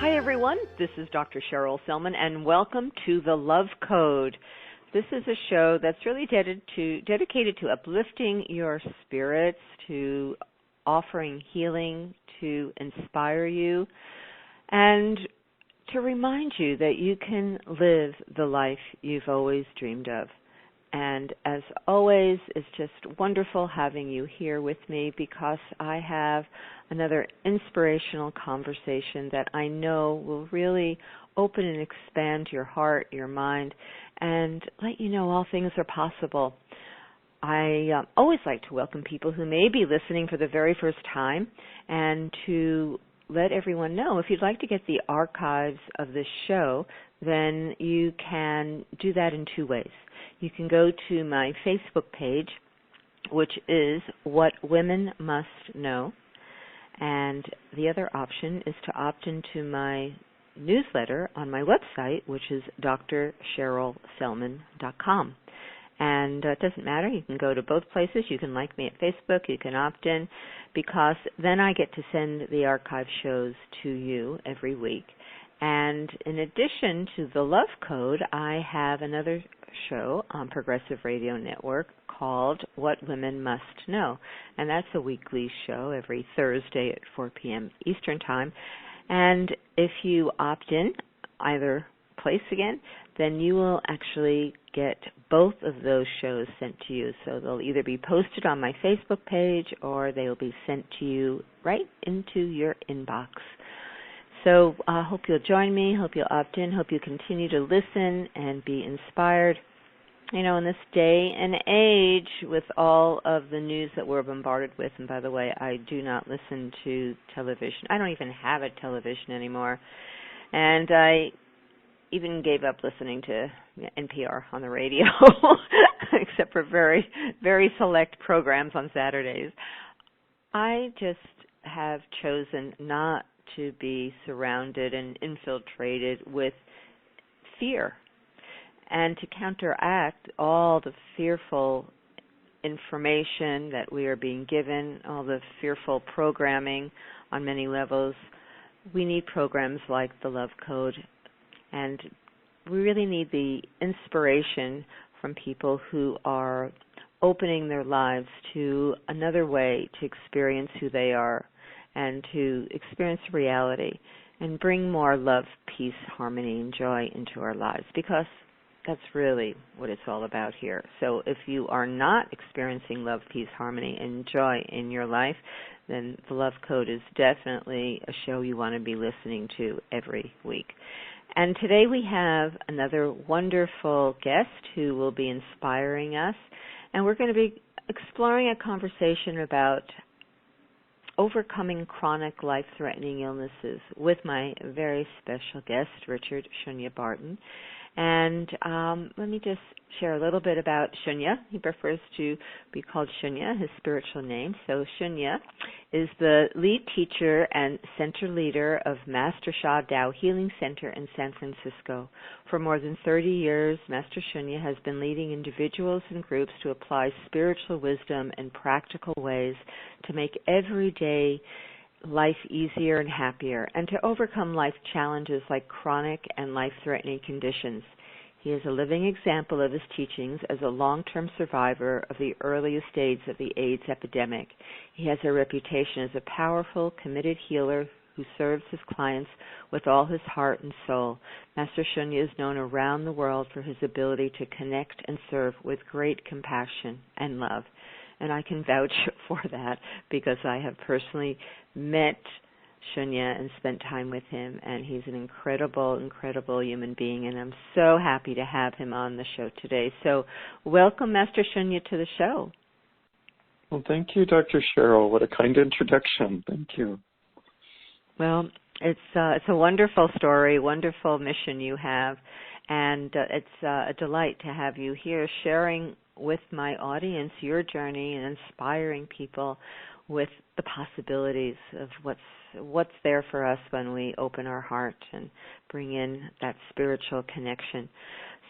Hi everyone, this is Dr. Cheryl Selman and welcome to The Love Code. This is a show that's really dedicated to uplifting your spirits, to offering healing, to inspire you, and to remind you that you can live the life you've always dreamed of. And as always, it's just wonderful having you here with me because I have another inspirational conversation that I know will really open and expand your heart, your mind, and let you know all things are possible. I always like to welcome people who may be listening for the very first time and to let everyone know if you'd like to get the archives of this show, then you can do that in two ways. You can go to my Facebook page, which is What Women Must Know, and the other option is to opt into my newsletter on my website, which is drcherylselman.com. And it doesn't matter. You can go to both places. You can like me at Facebook. You can opt in because then I get to send the archive shows to you every week. And in addition to the Love Code, I have another show on Progressive Radio Network called What Women Must Know. And that's a weekly show every Thursday at 4 p.m. Eastern Time. And if you opt in, either place again, then you will actually get both of those shows sent to you. So they'll either be posted on my Facebook page or they will be sent to you right into your inbox. So I hope you'll join me, hope you'll opt in, hope you continue to listen and be inspired. You know, in this day and age with all of the news that we're bombarded with, and by the way, I do not listen to television. I don't even have a television anymore. And I even gave up listening to NPR on the radio, except for very, very select programs on Saturdays. I just have chosen not to be surrounded and infiltrated with fear and to counteract all the fearful information that we are being given, all the fearful programming on many levels. We need programs like the Love Code, and we really need the inspiration from people who are opening their lives to another way to experience who they are and to experience reality and bring more love, peace, harmony, and joy into our lives, because that's really what it's all about here. So if you are not experiencing love, peace, harmony, and joy in your life, then the Love Code is definitely a show you want to be listening to every week. And today we have another wonderful guest who will be inspiring us, and we're going to be exploring a conversation about overcoming chronic life-threatening illnesses with my very special guest, Richard Shunya Barton. And let me just share a little bit about Shunya. He prefers to be called Shunya, his spiritual name. So Shunya is the lead teacher and center leader of Master Sha Dao Healing Center in San Francisco. For more than 30 years, Master Shunya has been leading individuals and groups to apply spiritual wisdom in practical ways to make everyday life easier and happier, and to overcome life challenges like chronic and life-threatening conditions. He is a living example of his teachings as a long-term survivor of the earliest days of the AIDS epidemic. He has a reputation as a powerful, committed healer who serves his clients with all his heart and soul. Master Shunya is known around the world for his ability to connect and serve with great compassion and love. And I can vouch for that because I have personally met Shunya and spent time with him, and he's an incredible, incredible human being, and I'm so happy to have him on the show today. So welcome, Master Shunya, to the show. Well, thank you, Dr. Cheryl. What a kind introduction. Thank you. Well, it's a wonderful story, wonderful mission you have, and it's a delight to have you here sharing with my audience your journey and inspiring people with the possibilities of what's there for us when we open our heart and bring in that spiritual connection.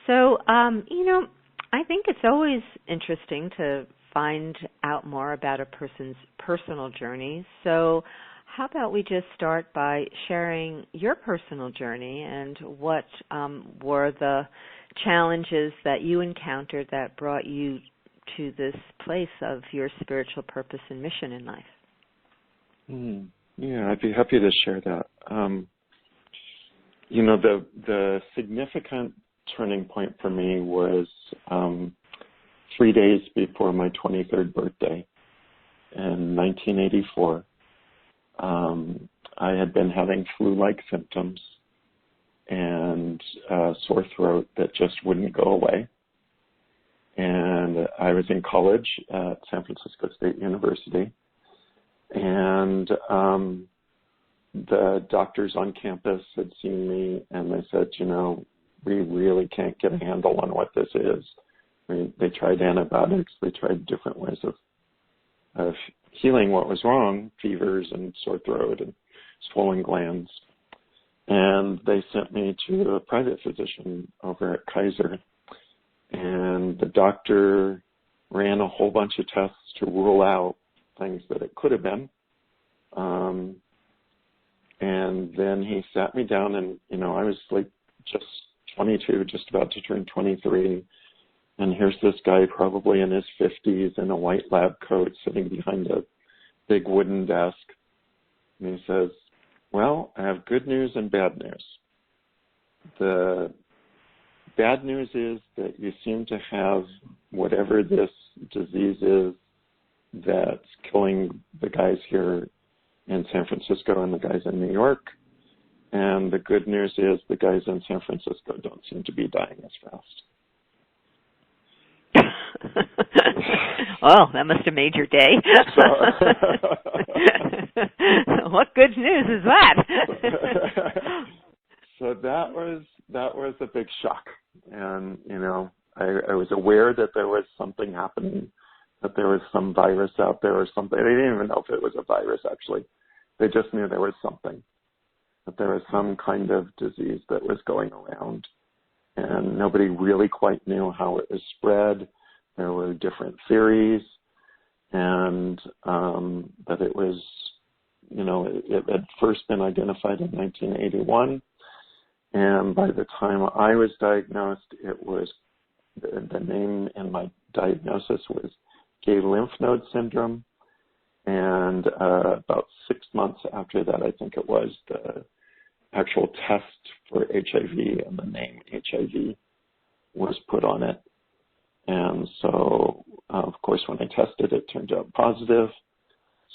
So, I think it's always interesting to find out more about a person's personal journey. So How about we just start by sharing your personal journey and what were the challenges that you encountered that brought you to this place of your spiritual purpose and mission in life? Yeah, I'd be happy to share that. The significant turning point for me was 3 days before my 23rd birthday in 1984. I had been having flu-like symptoms and a sore throat that just wouldn't go away. And I was in college at San Francisco State University. And the doctors on campus had seen me and they said, we really can't get a handle on what this is. They tried antibiotics. They tried different ways of healing what was wrong, fevers and sore throat and swollen glands. And they sent me to a private physician over at Kaiser. And the doctor ran a whole bunch of tests to rule out things that it could have been. And then he sat me down and, I was like just 22, just about to turn 23. And here's this guy probably in his 50s in a white lab coat sitting behind a big wooden desk. And he says, well, I have good news and bad news. The bad news is that you seem to have whatever this disease is that's killing the guys here in San Francisco and the guys in New York. And the good news is the guys in San Francisco don't seem to be dying as fast. Oh, that must have made your day. What good news is that? So that was a big shock. And, I was aware that there was something happening, that there was some virus out there or something. They didn't even know if it was a virus, actually. They just knew there was something, that there was some kind of disease that was going around. And nobody really quite knew how it was spread. There were different theories, and that it was, it had first been identified in 1981. And by the time I was diagnosed, it was, the name in my diagnosis was gay lymph node syndrome. And about 6 months after that, I think it was, the actual test for HIV and the name HIV was put on it. And so, of course, when I tested, it turned out positive.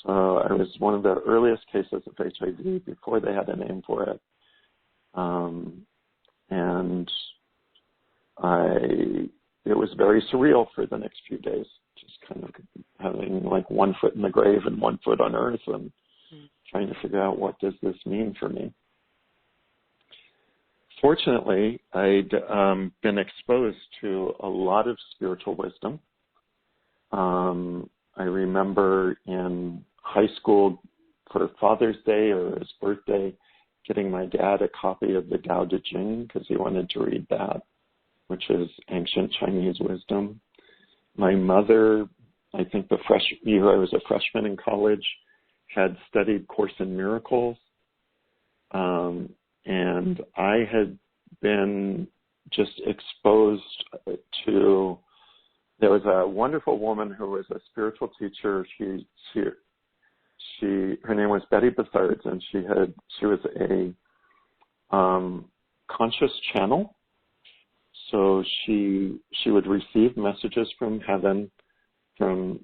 So I was one of the earliest cases of HIV before they had a name for it. And it was very surreal for the next few days, just kind of having like 1 foot in the grave and 1 foot on earth and trying to figure out what does this mean for me. Fortunately, I'd been exposed to a lot of spiritual wisdom. I remember in high school for Father's Day or his birthday, getting my dad a copy of the Tao Te Ching because he wanted to read that, which is ancient Chinese wisdom. My mother, I think the year I was a freshman in college, had studied Course in Miracles. And I had been just exposed to, there was a wonderful woman who was a spiritual teacher. Her name was Betty Bethards, and she was a conscious channel. So she would receive messages from heaven, from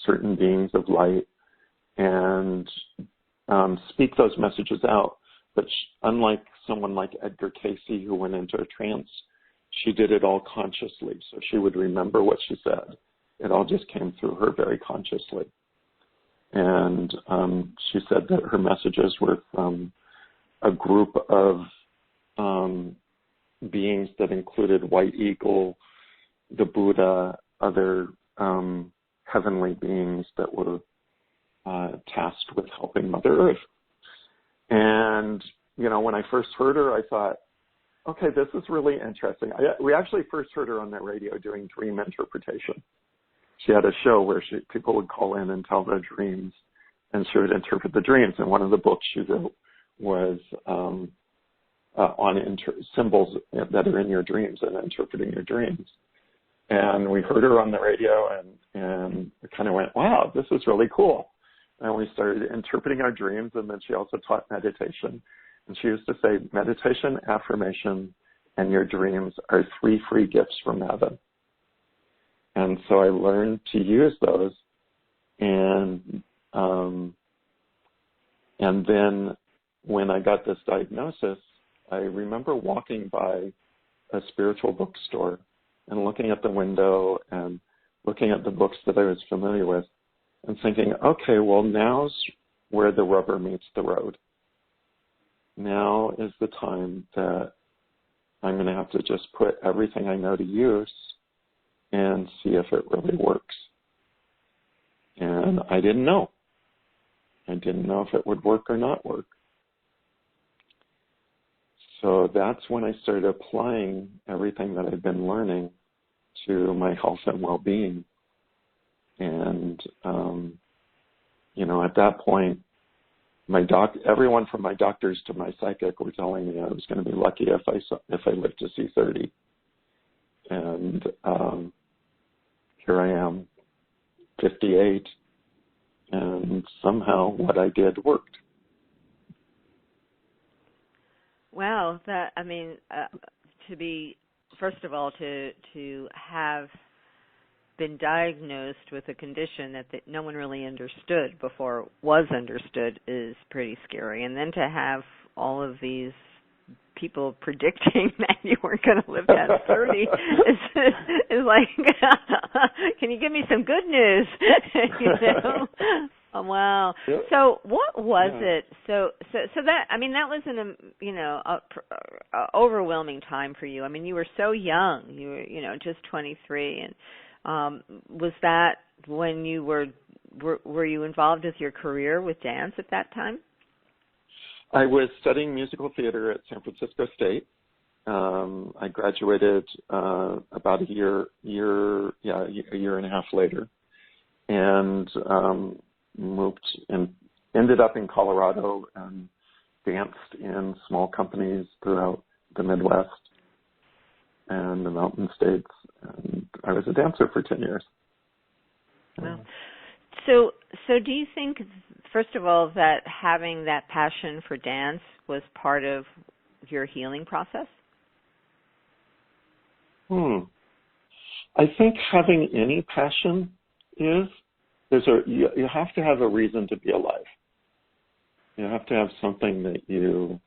certain beings of light, and speak those messages out. But unlike someone like Edgar Cayce, who went into a trance, she did it all consciously. So she would remember what she said. It all just came through her very consciously. And she said that her messages were from a group of beings that included White Eagle, the Buddha, other heavenly beings that were tasked with helping Mother Earth. And, when I first heard her, I thought, okay, this is really interesting. We actually first heard her on the radio doing dream interpretation. She had a show where people would call in and tell their dreams, and she would interpret the dreams. And one of the books she wrote was on symbols that are in your dreams and interpreting your dreams. And we heard her on the radio, and we kind of went, wow, this is really cool. And we started interpreting our dreams, and then she also taught meditation. And she used to say, meditation, affirmation, and your dreams are 3 free gifts from heaven. And so I learned to use those. And then when I got this diagnosis, I remember walking by a spiritual bookstore and looking at the window and looking at the books that I was familiar with and thinking, okay, well, now's where the rubber meets the road. Now is the time that I'm going to have to just put everything I know to use and see if it really works. And I didn't know. I didn't know if it would work or not work. So that's when I started applying everything that I'd been learning to my health and well-being. And, at that point, everyone from my doctors to my psychic were telling me I was going to be lucky if I lived to see 30. And here I am, 58, and somehow what I did worked. Wow, first of all, to have been diagnosed with a condition that no one really understood before was understood is pretty scary. And then to have all of these people predicting that you weren't going to live past 30 is like, can you give me some good news? Oh, wow. Yep. So what was it? So that, that was an overwhelming time for you. You were so young. You were, just 23. And was that when you were you involved with your career with dance at that time? I was studying musical theater at San Francisco State. I graduated about a year and a half later, and moved and ended up in Colorado and danced in small companies throughout the Midwest and the Mountain States. And I was a dancer for 10 years. Wow. So do you think, first of all, that having that passion for dance was part of your healing process? I think having any passion is, you have to have a reason to be alive. You have to have something that you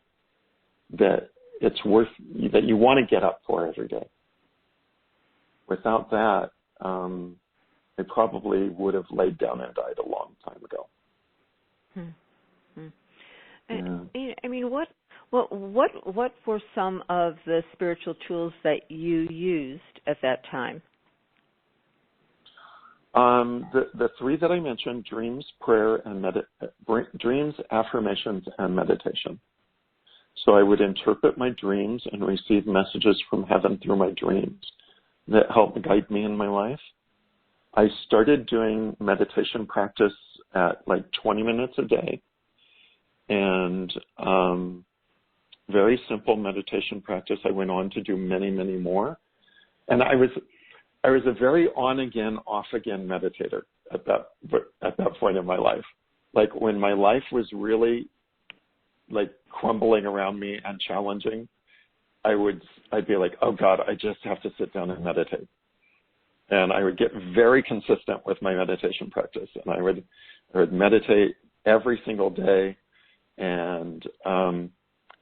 want to get up for every day. Without that, I probably would have laid down and died a long time ago. What were some of the spiritual tools that you used at that time? The 3 that I mentioned: dreams, prayer, and dreams, affirmations, and meditation. So I would interpret my dreams and receive messages from heaven through my dreams that help guide me in my life. I started doing meditation practice at 20 minutes a day, and very simple meditation practice. I went on to do many, many more, and I was a very on-again, off-again meditator at that point in my life. Like when my life was really crumbling around me and challenging, I'd be like, oh God, I just have to sit down and meditate. And I would get very consistent with my meditation practice, and I would meditate every single day, and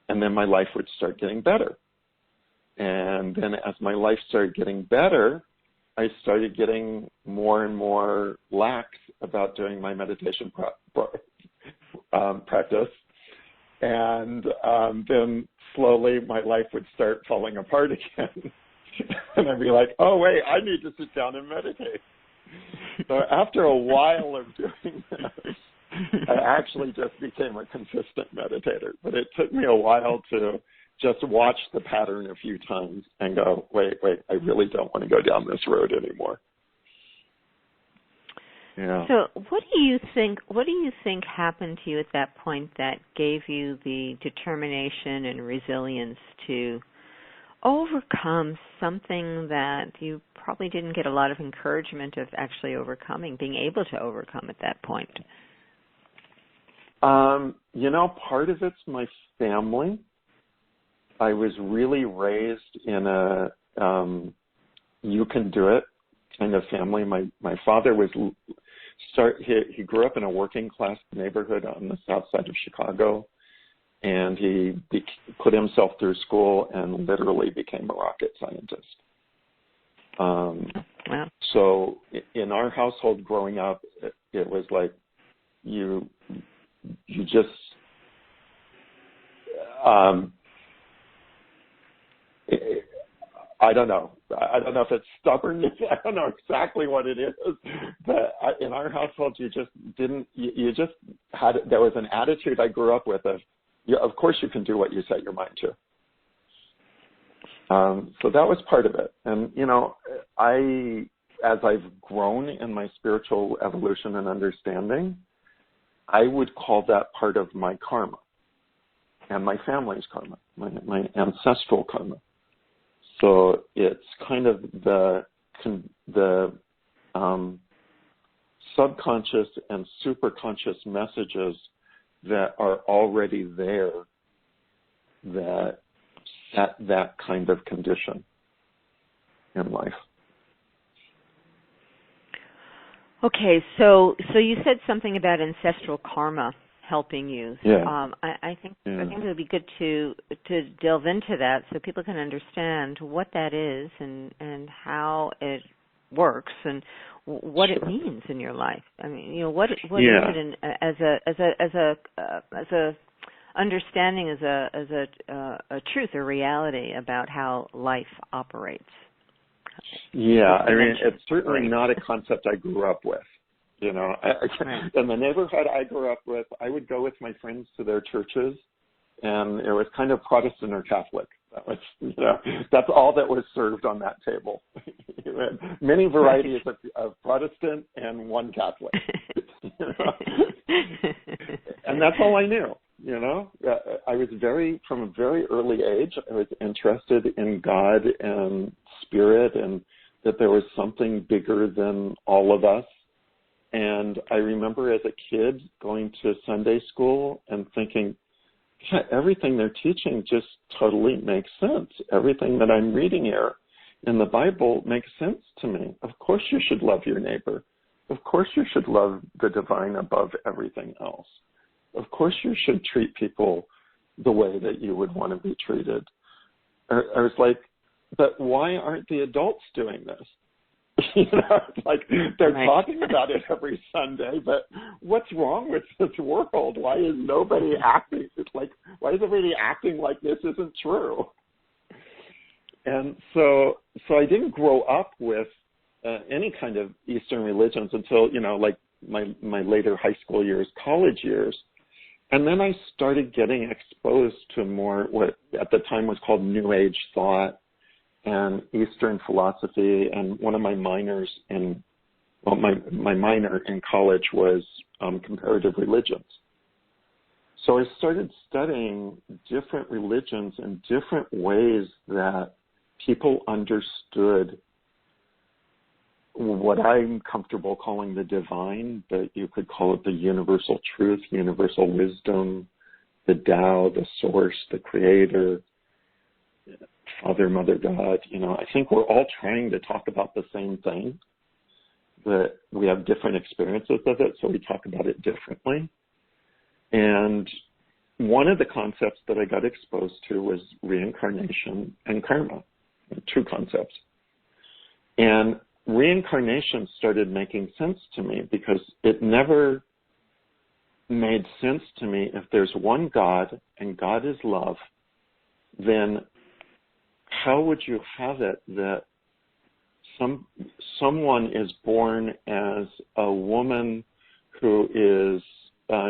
then my life would start getting better. And then as my life started getting better, I started getting more and more lax about doing my meditation practice. And then slowly my life would start falling apart again. And I'd be like, oh, wait, I need to sit down and meditate. So after a while of doing this, I actually just became a consistent meditator. But it took me a while to just watch the pattern a few times and go, wait, I really don't want to go down this road anymore. Yeah. So what do you think happened to you at that point that gave you the determination and resilience to overcome something that you probably didn't get a lot of encouragement of actually overcoming, being able to overcome at that point? Part of it's my family. I was really raised in a you can do it kind of family. My father he grew up in a working class neighborhood on the south side of Chicago, and he put himself through school and literally became a rocket scientist. Wow. So in our household growing up, it was like you just I don't know. I don't know if it's stubbornness. I don't know exactly what it is. But in our household, you just didn't. You just had. There was an attitude I grew up with of course you can do what you set your mind to. So that was part of it. And as I've grown in my spiritual evolution and understanding, I would call that part of my karma and my family's karma, my ancestral karma. So it's kind of the subconscious and superconscious messages that are already there that set that kind of condition in life. Okay, so you said something about ancestral karma helping you. Yeah. I think it would be good to delve into that so people can understand what that is and how it works and what it means in your life. I mean, what is it as a understanding as a truth or reality about how life operates. Yeah, I mean, it's certainly not a concept I grew up with. In the neighborhood I grew up with, I would go with my friends to their churches, and it was kind of Protestant or Catholic. That was, that's all that was served on that table. Many varieties of Protestant and one Catholic. And that's all I knew. I was from a very early age, I was interested in God and spirit, and that there was something bigger than all of us. And I remember as a kid going to Sunday school and thinking, yeah, everything they're teaching just totally makes sense. Everything that I'm reading here in the Bible makes sense to me. Of course you should love your neighbor. Of course you should love the divine above everything else. Of course you should treat people the way that you would want to be treated. I was like, but why aren't the adults doing this? They're talking about it every Sunday, but what's wrong with this world? Why is nobody acting? Why is everybody acting like this isn't true? And so I didn't grow up with any kind of Eastern religions until, my later high school years, college years. And then I started getting exposed to more what at the time was called New Age thought and Eastern philosophy. And one of my minors my minor in college was comparative religions. So I started studying different religions and different ways that people understood what I'm comfortable calling the divine, but you could call it the universal truth, universal wisdom, the Tao, the source, the creator, Father, Mother, God. I think we're all trying to talk about the same thing, but we have different experiences of it, so we talk about it differently. And one of the concepts that I got exposed to was reincarnation and karma, two concepts. And reincarnation started making sense to me because it never made sense to me if there's one God and God is love, then how would you have it that someone is born as a woman who is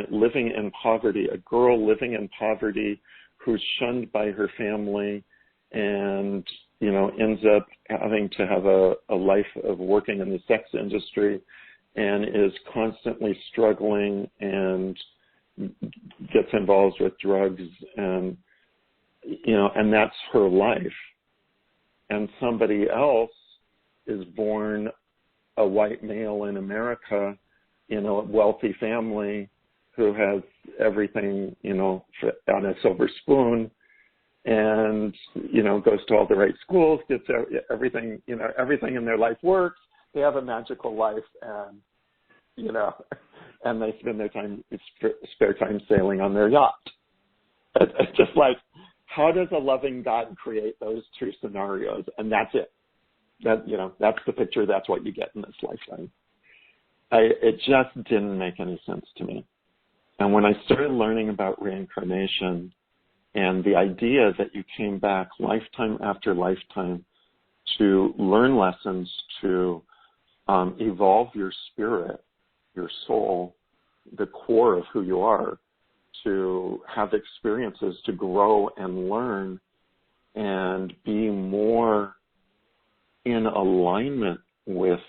living in poverty, a girl living in poverty who's shunned by her family and ends up having to have a life of working in the sex industry and is constantly struggling and gets involved with drugs, and and that's her life. And somebody else is born a white male in America in a wealthy family who has everything, on a silver spoon, and, goes to all the right schools, gets everything, everything in their life works. They have a magical life, and, and they spend their spare time sailing on their yacht. It's just like, how does a loving God create those two scenarios? And that's it. That's the picture. That's what you get in this lifetime. It just didn't make any sense to me. And when I started learning about reincarnation and the idea that you came back lifetime after lifetime to learn lessons, to evolve your spirit, your soul, the core of who you are, to have experiences, to grow and learn and be more in alignment with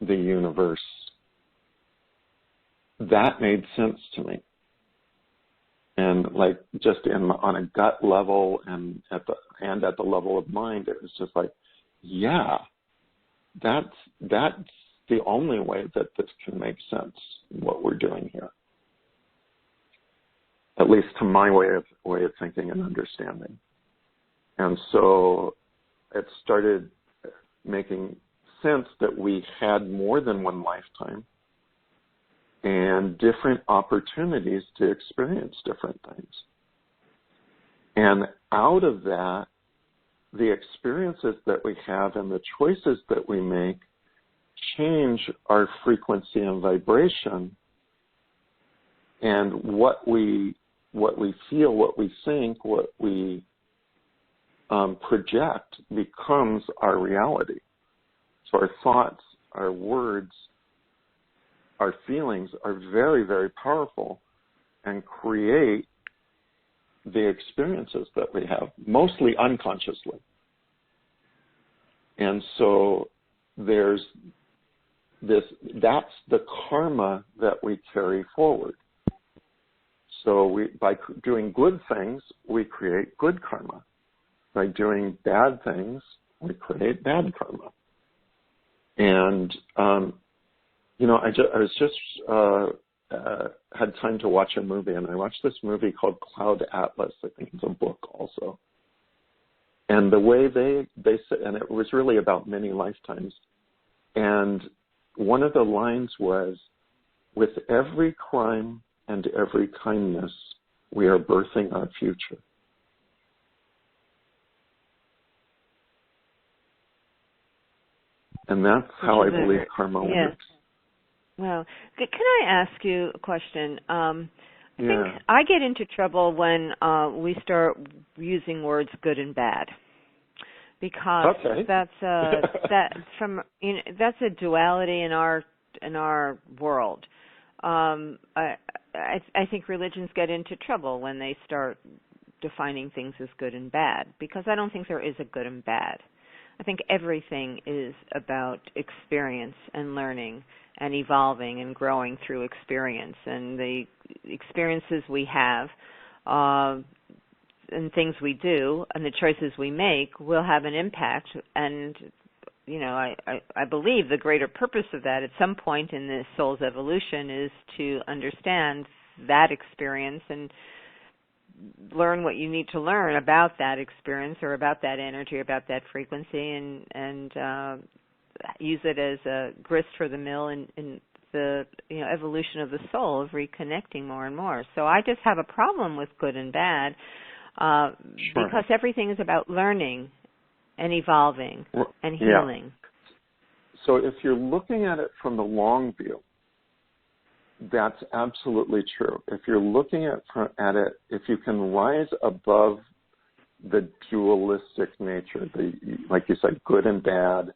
the universe, that made sense to me. And like just on a gut level and at the level of mind, it was just like, yeah, that's the only way that this can make sense, what we're doing here. At least to my way of thinking and understanding. And so it started making sense that we had more than one lifetime and different opportunities to experience different things. And out of that, the experiences that we have and the choices that we make change our frequency and vibration, and what we feel, what we think, what we project becomes our reality. So our thoughts, our words, our feelings are very, very powerful and create the experiences that we have, mostly unconsciously. And so there's that's the karma that we carry forward. So by doing good things, we create good karma. By doing bad things, we create bad karma. And, I was just had time to watch a movie, and I watched this movie called Cloud Atlas. I think it's a book also. And the way they said, and it was really about many lifetimes. And one of the lines was, with every crime and every kindness, we are birthing our future. And that's how I believe karma works. Well, can I ask you a question? I think I get into trouble when we start using words good and bad, because that's that's a duality in our world. I think religions get into trouble when they start defining things as good and bad, because I don't think there is a good and bad. I think everything is about experience and learning and evolving and growing through experience. And the experiences we have and things we do and the choices we make will have an impact. And, I believe the greater purpose of that at some point in the soul's evolution is to understand that experience and learn what you need to learn about that experience or about that energy, or about that frequency, and use it as a grist for the mill in the evolution of the soul, of reconnecting more and more. So I just have a problem with good and bad because everything is about learning and evolving and healing. Yeah. So if you're looking at it from the long view, that's absolutely true. If you're looking at it, if you can rise above the dualistic nature, like you said, good and bad,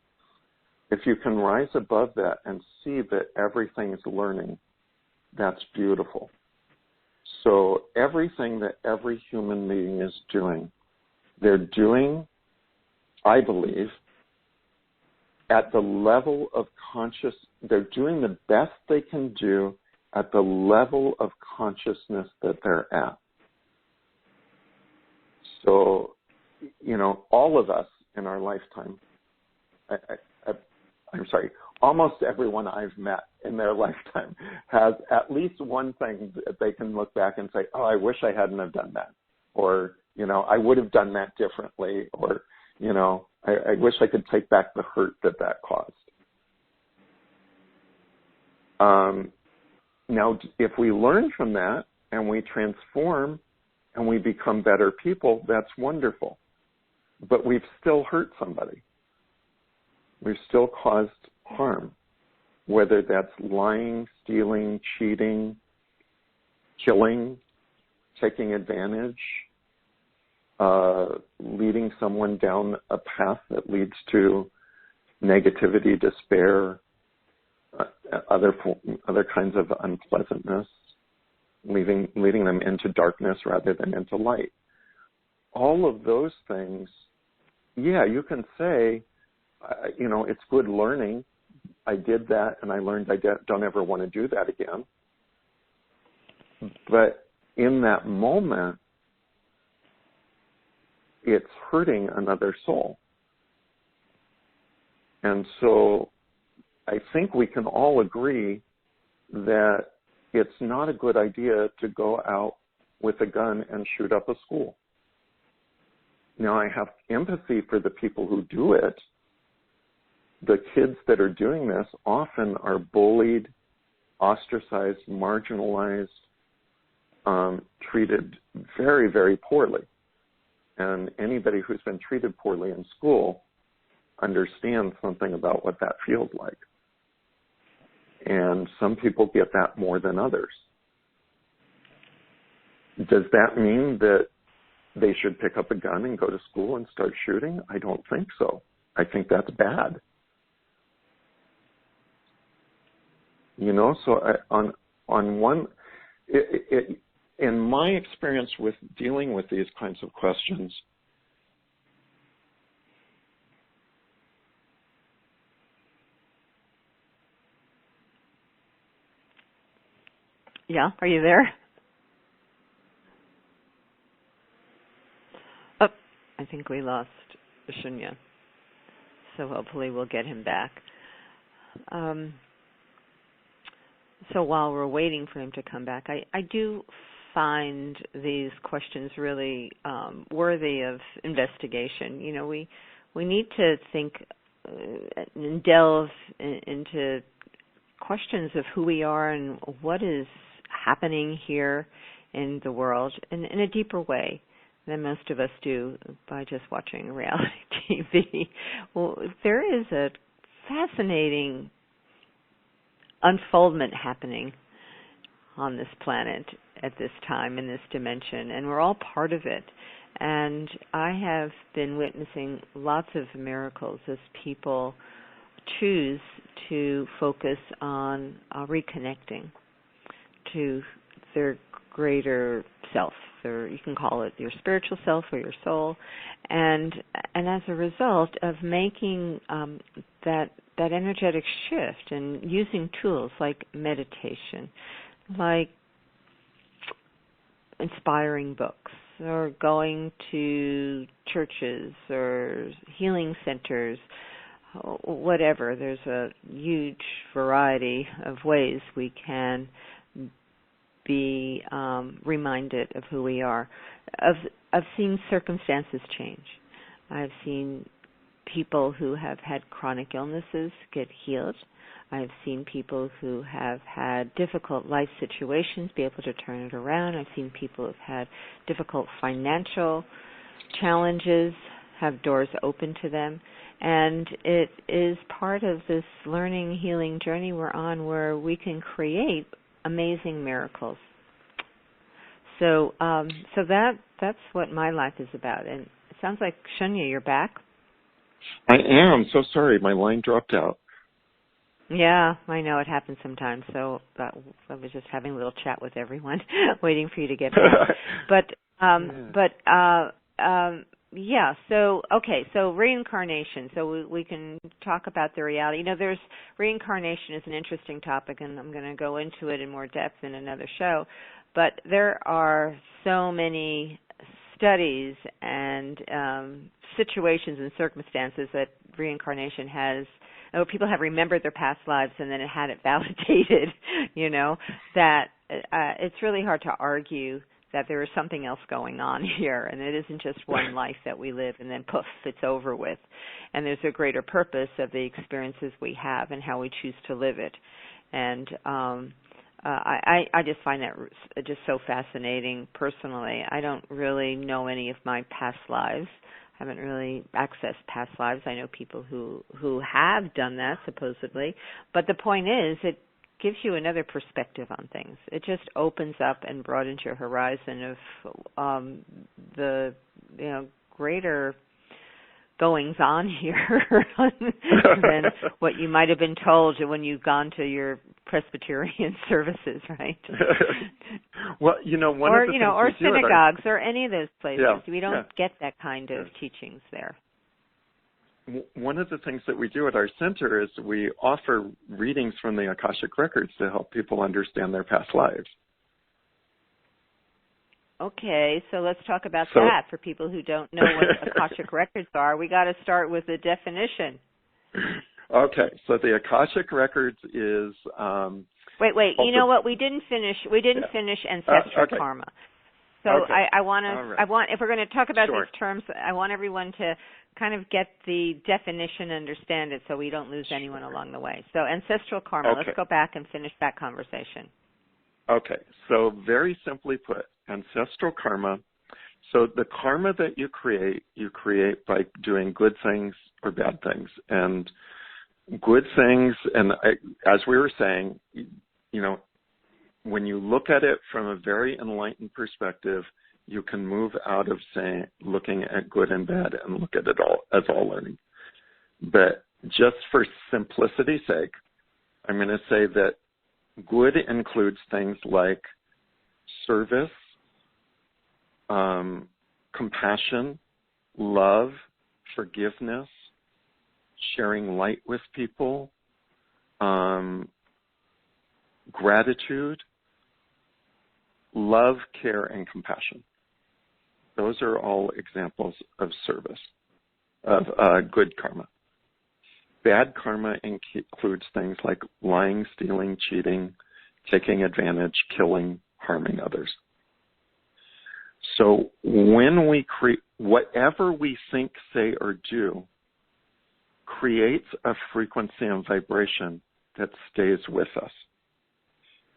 if you can rise above that and see that everything is learning, that's beautiful. So everything that every human being is doing, they're doing, I believe, at the level of they're doing the best they can do at the level of consciousness that they're at. So, all of us in our lifetime, I'm sorry, almost everyone I've met in their lifetime has at least one thing that they can look back and say, oh, I wish I hadn't have done that. Or, I would have done that differently. Or, I wish I could take back the hurt that caused. Now, if we learn from that and we transform and we become better people, that's wonderful. But we've still hurt somebody. We've still caused harm, whether that's lying, stealing, cheating, killing, taking advantage, leading someone down a path that leads to negativity, despair, other kinds of unpleasantness, leading them into darkness rather than into light. All of those things, yeah, you can say, it's good learning. I did that and I learned I don't ever want to do that again. But in that moment, it's hurting another soul. And so I think we can all agree that it's not a good idea to go out with a gun and shoot up a school. Now, I have empathy for the people who do it. The kids that are doing this often are bullied, ostracized, marginalized, treated very, very poorly. And anybody who's been treated poorly in school understands something about what that feels like. And some people get that more than others. Does that mean that they should pick up a gun and go to school and start shooting? I don't think so. I think that's bad. So in my experience with dealing with these kinds of questions, Yeah, are you there? Oh, I think we lost Shunya. So hopefully we'll get him back. So while we're waiting for him to come back, I do find these questions really worthy of investigation. We need to think and delve into questions of who we are and what is happening here in the world in a deeper way than most of us do by just watching reality TV. Well, there is a fascinating unfoldment happening on this planet at this time in this dimension, and we're all part of it. And I have been witnessing lots of miracles as people choose to focus on reconnecting to their greater self. You can call it your spiritual self or your soul, and as a result of making that energetic shift and using tools like meditation, like inspiring books, or going to churches or healing centers, whatever. There's a huge variety of ways we can be reminded of who we are. I've seen circumstances change. I've seen people who have had chronic illnesses get healed. I've seen people who have had difficult life situations be able to turn it around. I've seen people who've had difficult financial challenges have doors open to them. And it is part of this learning, healing journey we're on where we can create amazing miracles. So that's what my life is about. And it sounds like, Shunya, you're back? I am. So sorry, my line dropped out. Yeah, I know it happens sometimes. So I was just having a little chat with everyone, waiting for you to get back. But Yeah, so reincarnation. So we can talk about the reality. There's reincarnation is an interesting topic, and I'm going to go into it in more depth in another show. But there are so many studies and situations and circumstances that reincarnation has. People have remembered their past lives and then it had it validated. That it's really hard to argue that there is something else going on here, and it isn't just one life that we live and then poof, it's over with. And there's a greater purpose of the experiences we have and how we choose to live it. And I just find that just so fascinating personally. I don't really know any of my past lives. I haven't really accessed past lives. I know people who have done that, supposedly. But the point is, it gives you another perspective on things. It just opens up and broadens your horizon of the greater goings on here than what you might have been told when you've gone to your Presbyterian services, right? Well, one of the things or we do synagogues or any of those places. We don't yeah. get that kind of teachings there. One of the things that we do at our center is we offer readings from the Akashic Records to help people understand their past lives. Okay, so let's talk about that for people who don't know what Akashic Records are. We got to start with the definition. Okay, so the Akashic Records is... wait, you know what? We didn't finish ancestral karma. So okay. I want if we're going to talk about these terms, I want everyone to kind of get the definition and understand it so we don't lose anyone along the way. So ancestral karma, let's go back and finish that conversation. Okay, so very simply put, ancestral karma, so the karma that you create by doing good things or bad things. And good things, and as we were saying, when you look at it from a very enlightened perspective, you can move out of looking at good and bad and look at it all as all learning. But just for simplicity's sake, I'm going to say that good includes things like service, compassion, love, forgiveness, sharing light with people, gratitude, love, care, and compassion. Those are all examples of service, of good karma. Bad karma includes things like lying, stealing, cheating, taking advantage, killing, harming others. So when we create, whatever we think, say, or do creates a frequency and vibration that stays with us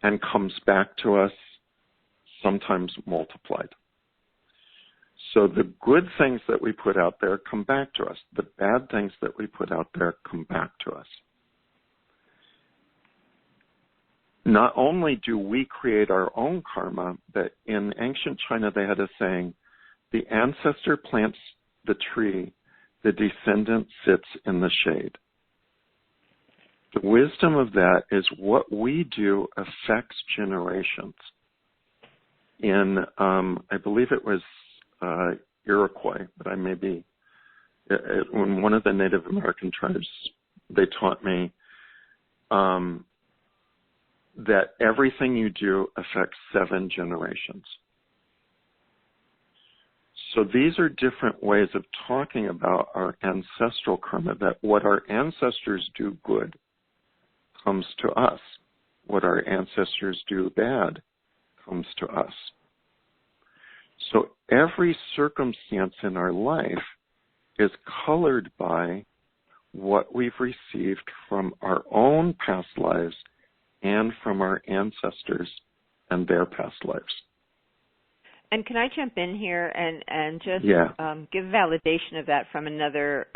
and comes back to us, sometimes multiplied. So the good things that we put out there come back to us. The bad things that we put out there come back to us. Not only do we create our own karma, but in ancient China they had a saying, the ancestor plants the tree, the descendant sits in the shade. The wisdom of that is what we do affects generations. In, I believe it was Iroquois, but I may be, when one of the Native American tribes, they taught me that everything you do affects 7 generations. So these are different ways of talking about our ancestral karma, that what our ancestors do good comes to us. What our ancestors do bad comes to us. So every circumstance in our life is colored by what we've received from our own past lives and from our ancestors and their past lives. And can I jump in here and just give validation of that from another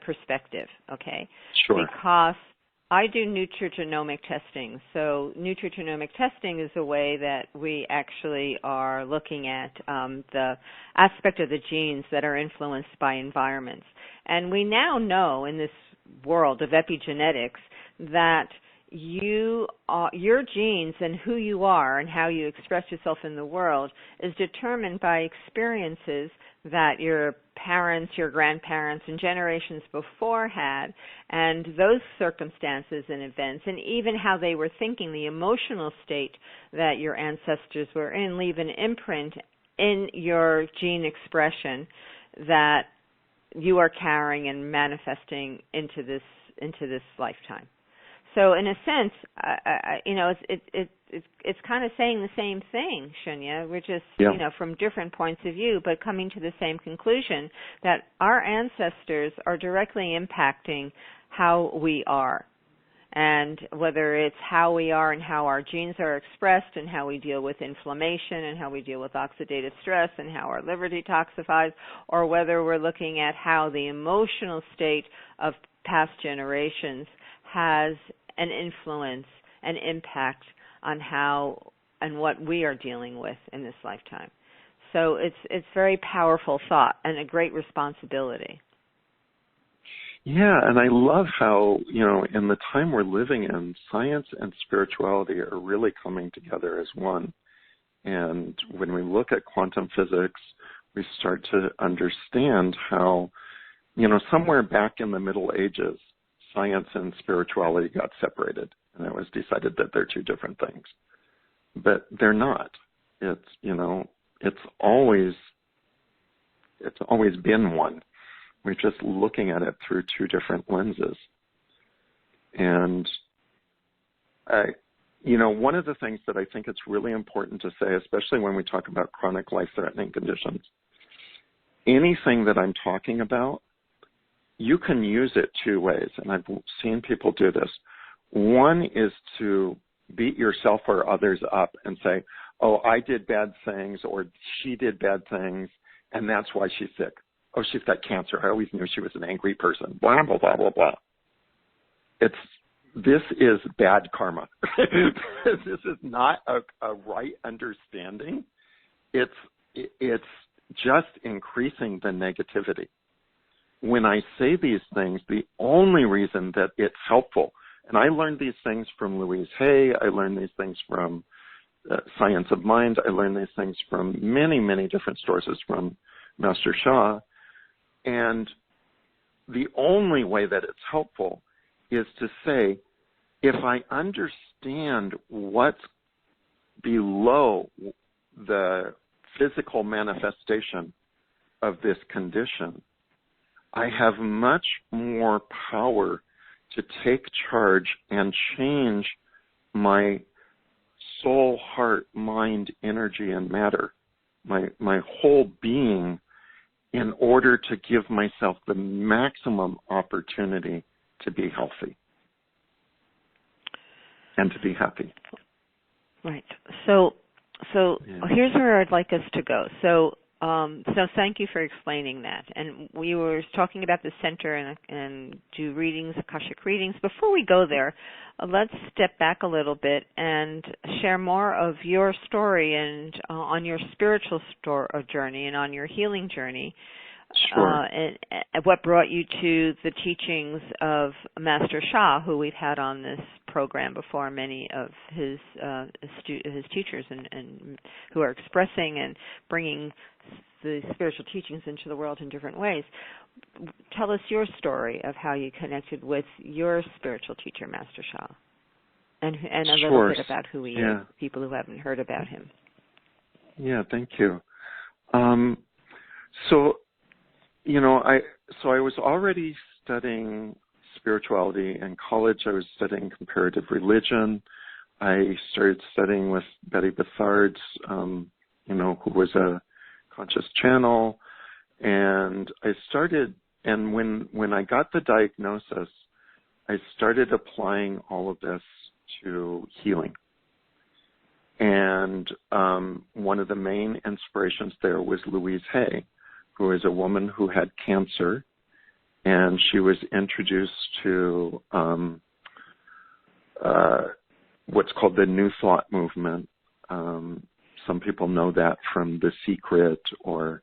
perspective, okay? Sure. Because I do nutrigenomic testing. So nutrigenomic testing is a way that we actually are looking at the aspect of the genes that are influenced by environments. And we now know in this world of epigenetics that your genes and who you are and how you express yourself in the world is determined by experiences that your parents, your grandparents, and generations before had, and those circumstances and events, and even how they were thinking, the emotional state that your ancestors were in, leave an imprint in your gene expression that you are carrying and manifesting into this lifetime. So in a sense, it's kind of saying the same thing, Shunya. We're just, from different points of view, but coming to the same conclusion that our ancestors are directly impacting how we are. And whether it's how we are and how our genes are expressed and how we deal with inflammation and how we deal with oxidative stress and how our liver detoxifies, or whether we're looking at how the emotional state of past generations has an influence, an impact on how and what we are dealing with in this lifetime. So it's very powerful thought and a great responsibility. Yeah, and I love how, in the time we're living in, science and spirituality are really coming together as one. And when we look at quantum physics, we start to understand how, somewhere back in the Middle Ages, science and spirituality got separated, and it was decided that they're two different things. But they're not. It's always been one. We're just looking at it through two different lenses. And one of the things that I think it's really important to say, especially when we talk about chronic life-threatening conditions, anything that I'm talking about, you can use it two ways, and I've seen people do this. One is to beat yourself or others up and say, oh, I did bad things, or she did bad things, and that's why she's sick. Oh, she's got cancer. I always knew she was an angry person. Blah, blah, blah, blah, blah. This is bad karma. This is not a right understanding. It's just increasing the negativity. When I say these things, the only reason that it's helpful, and I learned these things from Louise Hay, I learned these things from Science of Mind, I learned these things from many, many different sources from Master Sha, and the only way that it's helpful is to say, if I understand what's below the physical manifestation of this condition, I have much more power to take charge and change my soul, heart, mind, energy, and matter, my whole being, in order to give myself the maximum opportunity to be healthy and to be happy. Right. So here's where I'd like us to go. So thank you for explaining that. And we were talking about the center and do readings, Akashic readings. Before we go there, let's step back a little bit and share more of your story and on your spiritual journey and on your healing journey. Sure. And what brought you to the teachings of Master Sha, who we've had on this program before, many of his teachers and who are expressing and bringing the spiritual teachings into the world in different ways. Tell us your story of how you connected with your spiritual teacher, Master Sha, and a little bit about who he is, people who haven't heard about him. Yeah, thank you. I was already studying spirituality in college. I was studying comparative religion. I started studying with Betty Bethard's, who was a conscious channel. And when I got the diagnosis, I started applying all of this to healing. And one of the main inspirations there was Louise Hay, who is a woman who had cancer, and she was introduced to what's called the New Thought movement. Some people know that from The Secret or,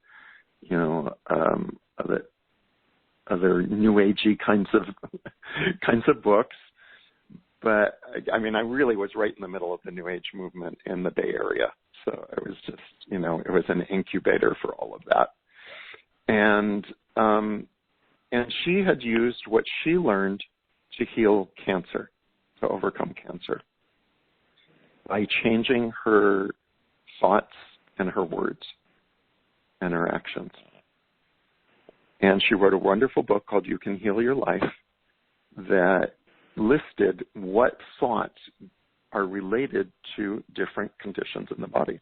other New Agey kinds of books. But I really was right in the middle of the New Age movement in the Bay Area, so it was just, it was an incubator for all of that. And she had used what she learned to heal cancer, to overcome cancer, by changing her thoughts and her words and her actions. And she wrote a wonderful book called You Can Heal Your Life that listed what thoughts are related to different conditions in the body.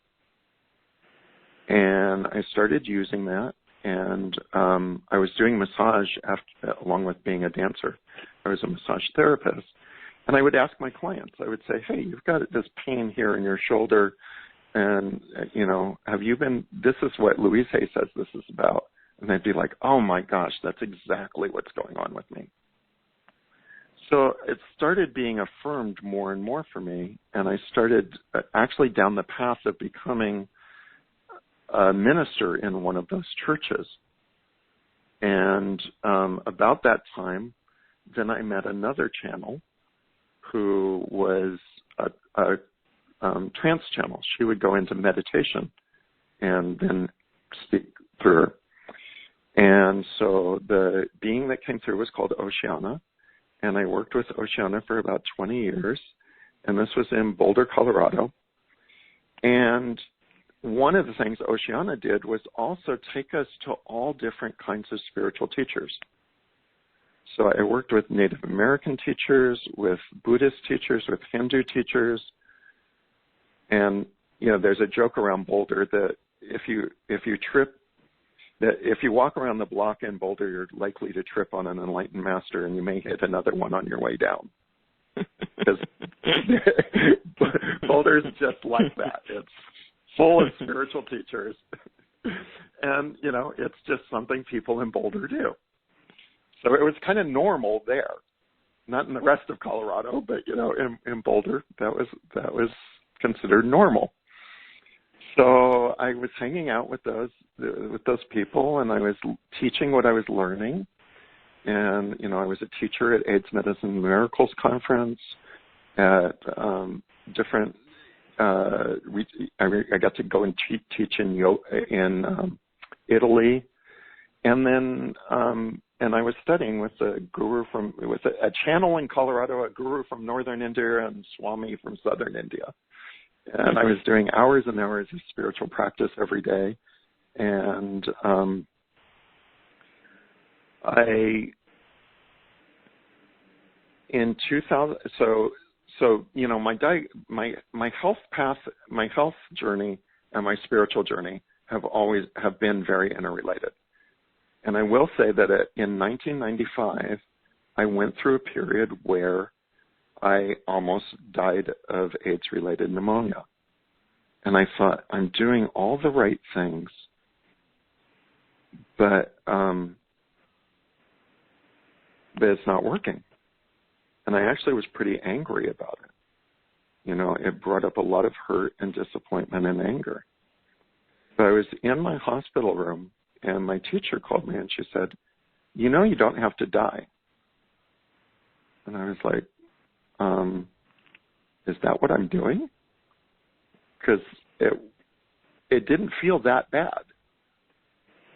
And I started using that, and I was doing massage along with being a dancer. I was a massage therapist, and I would ask my clients, I would say, hey, you've got this pain here in your shoulder, and, this is what Louise Hay says this is about. And they'd be like, oh my gosh, that's exactly what's going on with me. So it started being affirmed more and more for me, and I started actually down the path of becoming a minister in one of those churches. And about that time, then I met another channel who was a trance channel. She would go into meditation and then speak through her. And so the being that came through was called Oceana, and I worked with Oceana for about 20 years, and this was in Boulder, Colorado. And one of the things Oceana did was also take us to all different kinds of spiritual teachers. So I worked with Native American teachers, with Buddhist teachers, with Hindu teachers. And, there's a joke around Boulder that if you walk around the block in Boulder, you're likely to trip on an enlightened master, and you may hit another one on your way down. Because Boulder's just like that. It's full of spiritual teachers. And, it's just something people in Boulder do. So it was kind of normal there. Not in the rest of Colorado, but, in Boulder, that was considered normal. So I was hanging out with those people, and I was teaching what I was learning. And, I was a teacher at AIDS Medicine and Miracles Conference, at different, I got to go and teach in Italy. And then, and I was studying with a channel in Colorado, a guru from northern India, and Swami from southern India. And I was doing hours and hours of spiritual practice every day. And in 2000, my health path, my health journey, and my spiritual journey have been very interrelated. And I will say that in 1995, I went through a period where I almost died of AIDS-related pneumonia. And I thought, I'm doing all the right things, but it's not working. And I actually was pretty angry about it. It brought up a lot of hurt and disappointment and anger. But I was in my hospital room, and my teacher called me, and she said, you don't have to die. And I was like, is that what I'm doing? Because it didn't feel that bad.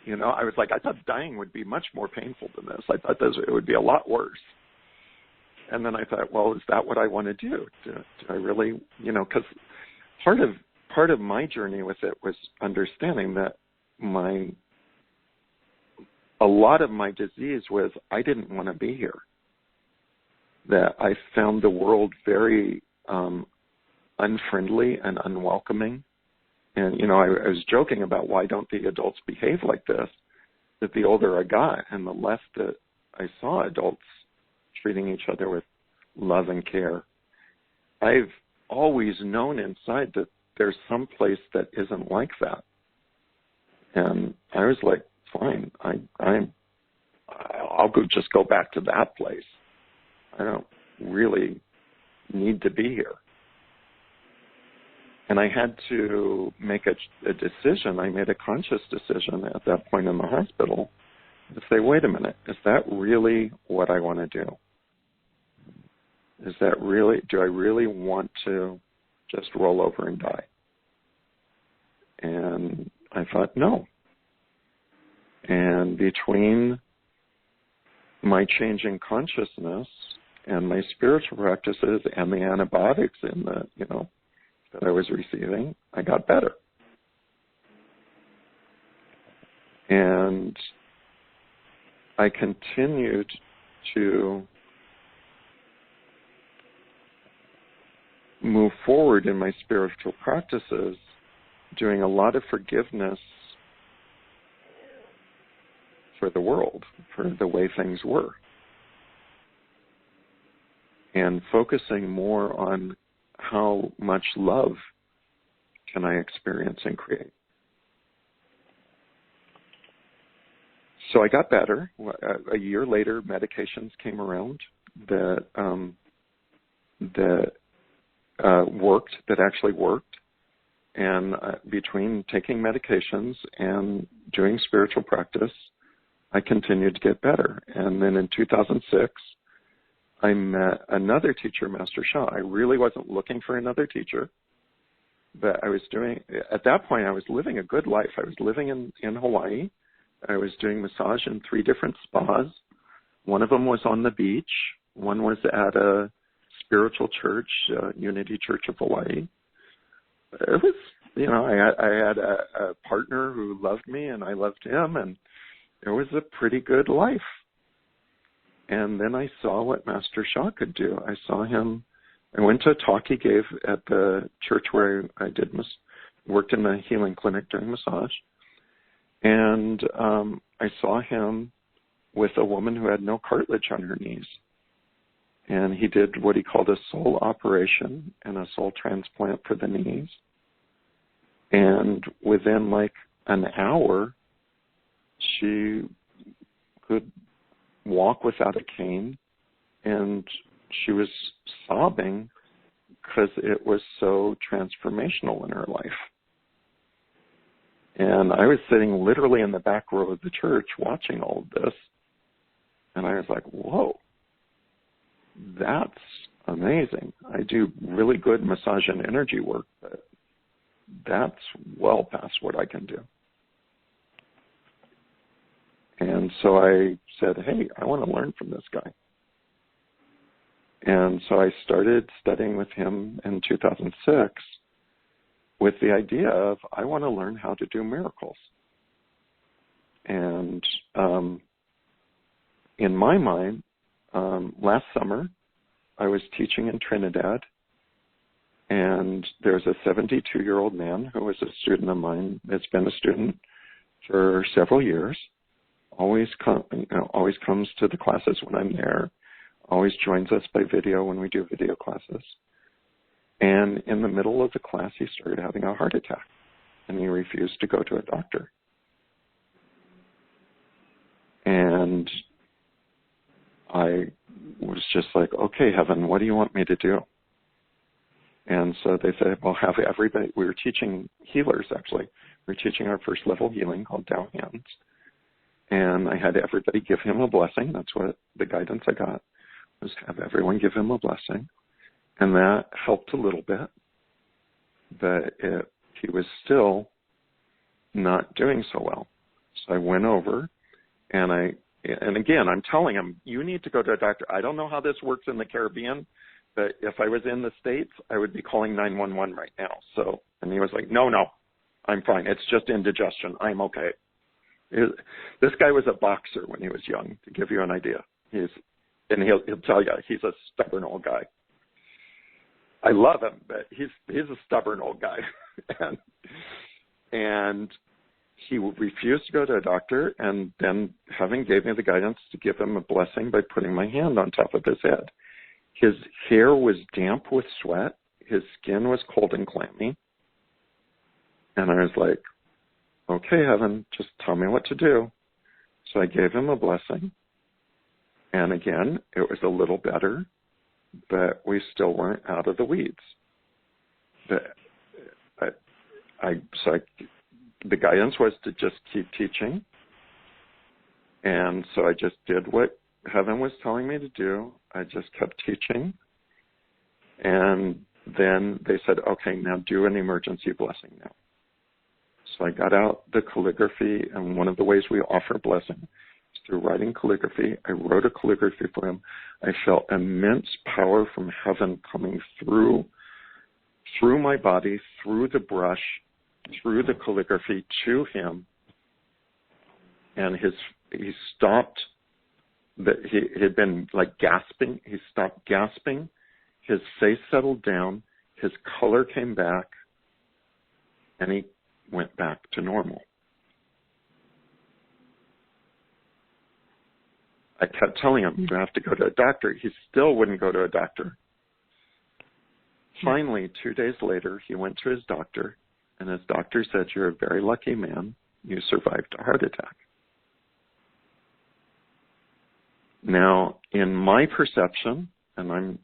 I was like, I thought dying would be much more painful than this. I thought it would be a lot worse. And then I thought, well, is that what I want to do? Do I really, because part of my journey with it was understanding that a lot of my disease was I didn't want to be here. That I found the world very unfriendly and unwelcoming. And, I was joking about why don't the adults behave like this, that the older I got and the less that I saw adults treating each other with love and care. I've always known inside that there's some place that isn't like that. And I was like, fine, I'll just go back to that place. I don't really need to be here. And I had to make a decision. I made a conscious decision at that point in the hospital to say, wait a minute, is that really what I want to do? Do I really want to just roll over and die? And I thought, no. And between my change in consciousness and my spiritual practices and the antibiotics in the, that I was receiving, I got better. And I continued to move forward in my spiritual practices, doing a lot of forgiveness for the world, for the way things were, and focusing more on how much love can I experience and create. So I got better. A year later, medications came around that worked, that actually worked. And between taking medications and doing spiritual practice, I continued to get better. And then in 2006, I met another teacher, Master Sha. I really wasn't looking for another teacher, but at that point, I was living a good life. I was living in Hawaii. I was doing massage in 3 different spas. One of them was on the beach. One was at a spiritual church, Unity Church of Hawaii. It was, I had a partner who loved me and I loved him, and it was a pretty good life. And then I saw what Master Sha could do. I went to a talk he gave at the church where I worked in the healing clinic doing massage. And I saw him with a woman who had no cartilage on her knees. And he did what he called a soul operation and a soul transplant for the knees. And within like an hour, she could walk without a cane, and she was sobbing because it was so transformational in her life. And I was sitting literally in the back row of the church watching all of this, and I was like, whoa, that's amazing. I do really good massage and energy work, but that's well past what I can do. And so I said, hey, I want to learn from this guy. And so I started studying with him in 2006 with the idea of, I want to learn how to do miracles. And in my mind, last summer, I was teaching in Trinidad, and there's a 72-year-old man who was a student of mine that's been a student for several years, always comes to the classes when I'm there, always joins us by video when we do video classes. And in the middle of the class, he started having a heart attack, and he refused to go to a doctor. And I was just like, okay, heaven, what do you want me to do? And so they said, well, have everybody, we were teaching healers, actually. We were teaching our first level healing called Tao Hands. And I had everybody give him a blessing. That's what the guidance I got, was have everyone give him a blessing. And that helped a little bit, but he was not doing so well. So I went over, and again, I'm telling him, you need to go to a doctor. I don't know how this works in the Caribbean, but if I was in the States, I would be calling 911 right now. And he was like, no, I'm fine. It's just indigestion. I'm okay. This guy was a boxer when he was young, to give you an idea. He'll tell you, he's a stubborn old guy. I love him, but he's a stubborn old guy. and he refused to go to a doctor, and then having gave me the guidance to give him a blessing by putting my hand on top of his head. His hair was damp with sweat. His skin was cold and clammy. And I was like, okay, heaven, just tell me what to do. So I gave him a blessing. And again, it was a little better, but we still weren't out of the weeds. The guidance was to just keep teaching. And so I just did what heaven was telling me to do. I just kept teaching. And then they said, okay, now do an emergency blessing now. So I got out the calligraphy, and one of the ways we offer blessing is through writing calligraphy. I wrote a calligraphy for him. I felt immense power from heaven coming through my body, through the brush, through the calligraphy to him. And he stopped. He had been like gasping. He stopped gasping. His face settled down. His color came back, and he went back to normal. I kept telling him, you have to go to a doctor. He still wouldn't go to a doctor. Finally, 2 days later, he went to his doctor, and his doctor said, you're a very lucky man. You survived a heart attack. Now, in my perception, and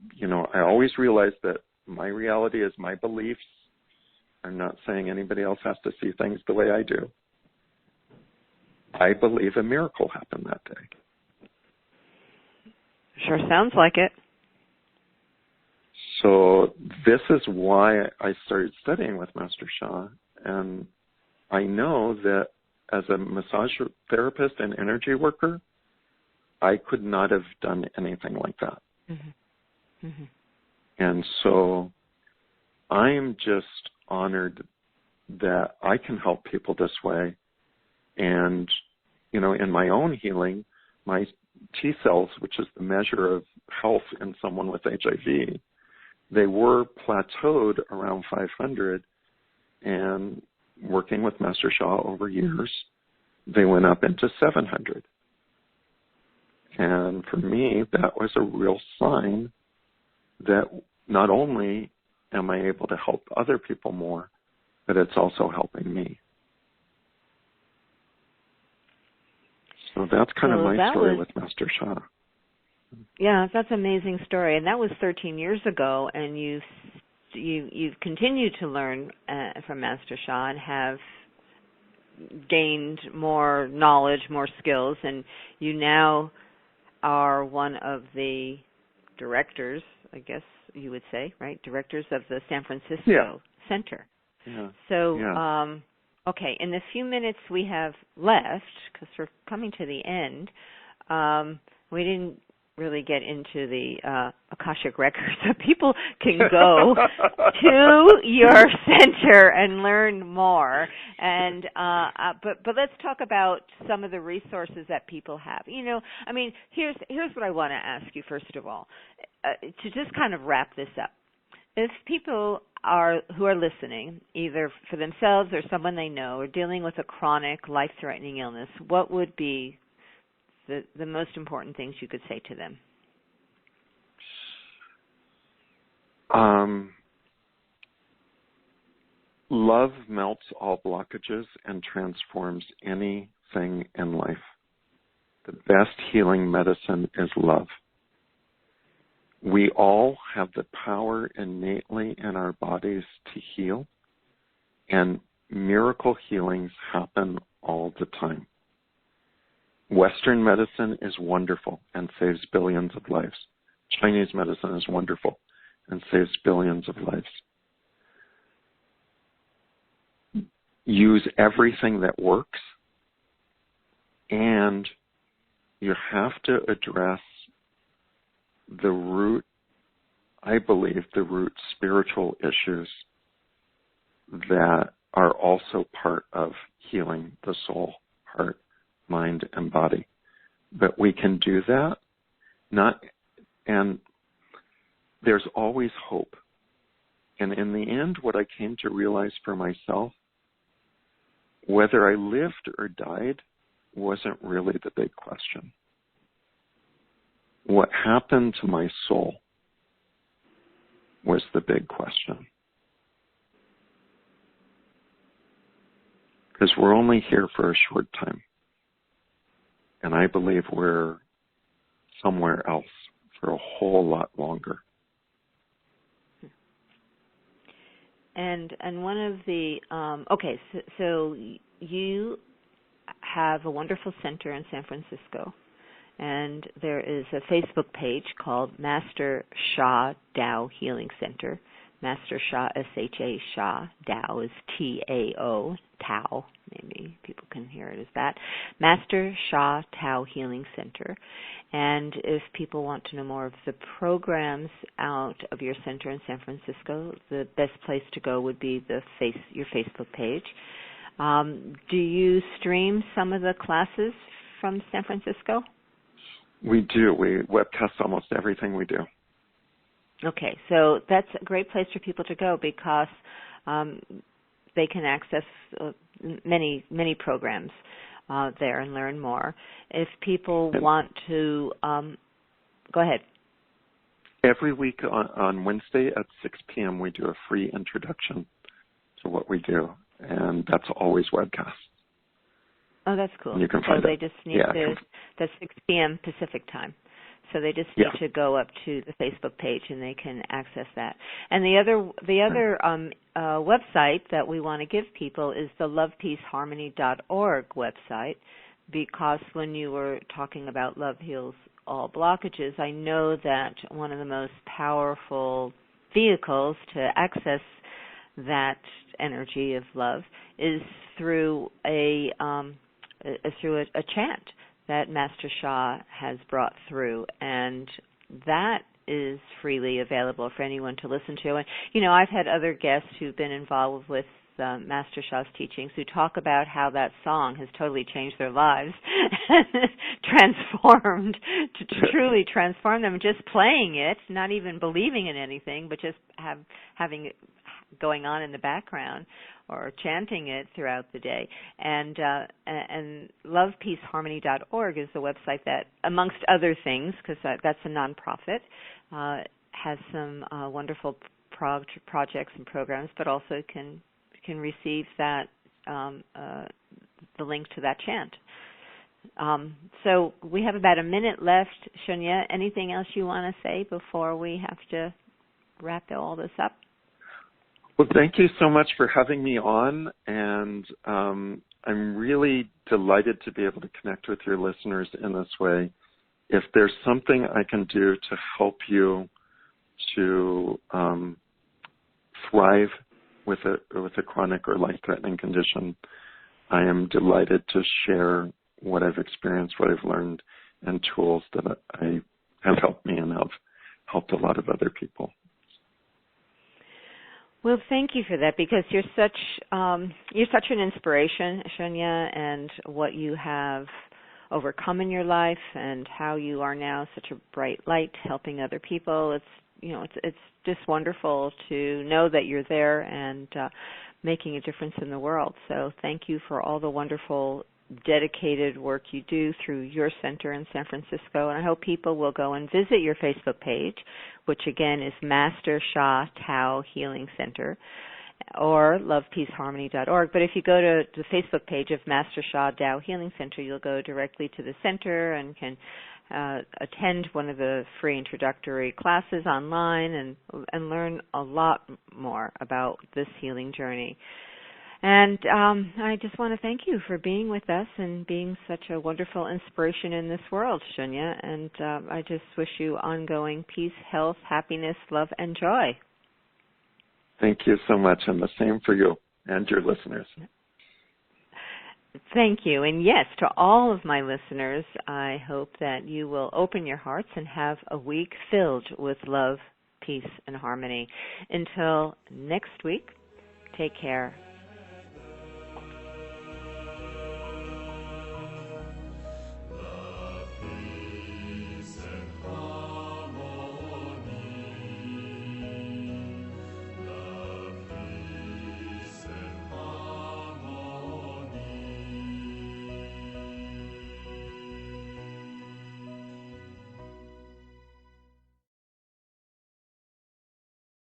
I always realize that my reality is my beliefs. I'm not saying anybody else has to see things the way I do. I believe a miracle happened that day. Sure sounds like it. So this is why I started studying with Master Sha. And I know that as a massage therapist and energy worker, I could not have done anything like that. Mm-hmm. Mm-hmm. And so I am just honored that I can help people this way. And, in my own healing, my T cells, which is the measure of health in someone with HIV, they were plateaued around 500. And working with Master Sha over years, they went up into 700. And for me, that was a real sign that not only am I able to help other people more, but it's also helping me. So that's kind of my story with Master Sha. Yeah, that's an amazing story. And that was 13 years ago, and you've continued to learn from Master Sha and have gained more knowledge, more skills, and you now are one of the directors, I guess you would say, right? Directors of the San Francisco Center. Yeah. So, okay, in the few minutes we have left, because we're coming to the end, we didn't really get into the Akashic Records, so people can go to your center and learn more. And but let's talk about some of the resources that people have. Here's what I want to ask you first of all, to just kind of wrap this up. If people who are listening, either for themselves or someone they know, are dealing with a chronic, life-threatening illness, what would be the most important things you could say to them? Love melts all blockages and transforms anything in life. The best healing medicine is love. We all have the power innately in our bodies to heal, and miracle healings happen all the time. Western medicine is wonderful and saves billions of lives. Chinese medicine is wonderful and saves billions of lives. Use everything that works, and you have to address the root, I believe, the root spiritual issues that are also part of healing the soul, heart, mind, and body. But we can do that, and there's always hope. And in the end, what I came to realize for myself, whether I lived or died wasn't really the big question. What happened to my soul was the big question. Because we're only here for a short time. And I believe we're somewhere else for a whole lot longer. And one of the so you have a wonderful center in San Francisco, and there is a Facebook page called Master Sha Tao Healing Center, Master Sha, S-H-A, Sha, Tao is T-A-O, Tao, maybe people can hear it as that, Master Sha Tao Healing Center. And if people want to know more of the programs out of your center in San Francisco, the best place to go would be your Facebook page. Do you stream some of the classes from San Francisco? We do. We webcast almost everything we do. Okay, so that's a great place for people to go because they can access many programs there and learn more. If people want to, go ahead. Every week on Wednesday at 6 p.m. we do a free introduction to what we do, and that's always webcast. Oh, that's cool. You can find they just need that's 6 p.m. Pacific time. So they just need to go up to the Facebook page and they can access that. And the other website that we want to give people is the lovepeaceharmony.org website, because when you were talking about Love Heals All Blockages, I know that one of the most powerful vehicles to access that energy of love is through a chant that Master Sha has brought through, and that is freely available for anyone to listen to. And, I've had other guests who've been involved with Master Sha's teachings who talk about how that song has totally changed their lives, truly transformed them, just playing it, not even believing in anything, but just having it going on in the background or chanting it throughout the day. And lovepeaceharmony.org is the website that, amongst other things, because that's a nonprofit, has some wonderful projects and programs, but also can receive that the link to that chant. So we have about a minute left. Shunya, anything else you want to say before we have to wrap all this up? Well, thank you so much for having me on, and I'm really delighted to be able to connect with your listeners in this way. If there's something I can do to help you to thrive with a chronic or life-threatening condition, I am delighted to share what I've experienced, what I've learned, and tools that have helped me and have helped a lot of other people. Well, thank you for that, because you're such an inspiration, Shunya, and what you have overcome in your life and how you are now such a bright light helping other people. It's just wonderful to know that you're there and making a difference in the world. So thank you for all the wonderful dedicated work you do through your center in San Francisco. And I hope people will go and visit your Facebook page, which again is Master Sha Tao Healing Center, or lovepeaceharmony.org. But if you go to the Facebook page of Master Sha Tao Healing Center, you'll go directly to the center and can attend one of the free introductory classes online and learn a lot more about this healing journey. And I just want to thank you for being with us and being such a wonderful inspiration in this world, Shunya. And I just wish you ongoing peace, health, happiness, love, and joy. Thank you so much, and the same for you and your listeners. Thank you. And yes, to all of my listeners, I hope that you will open your hearts and have a week filled with love, peace, and harmony. Until next week, take care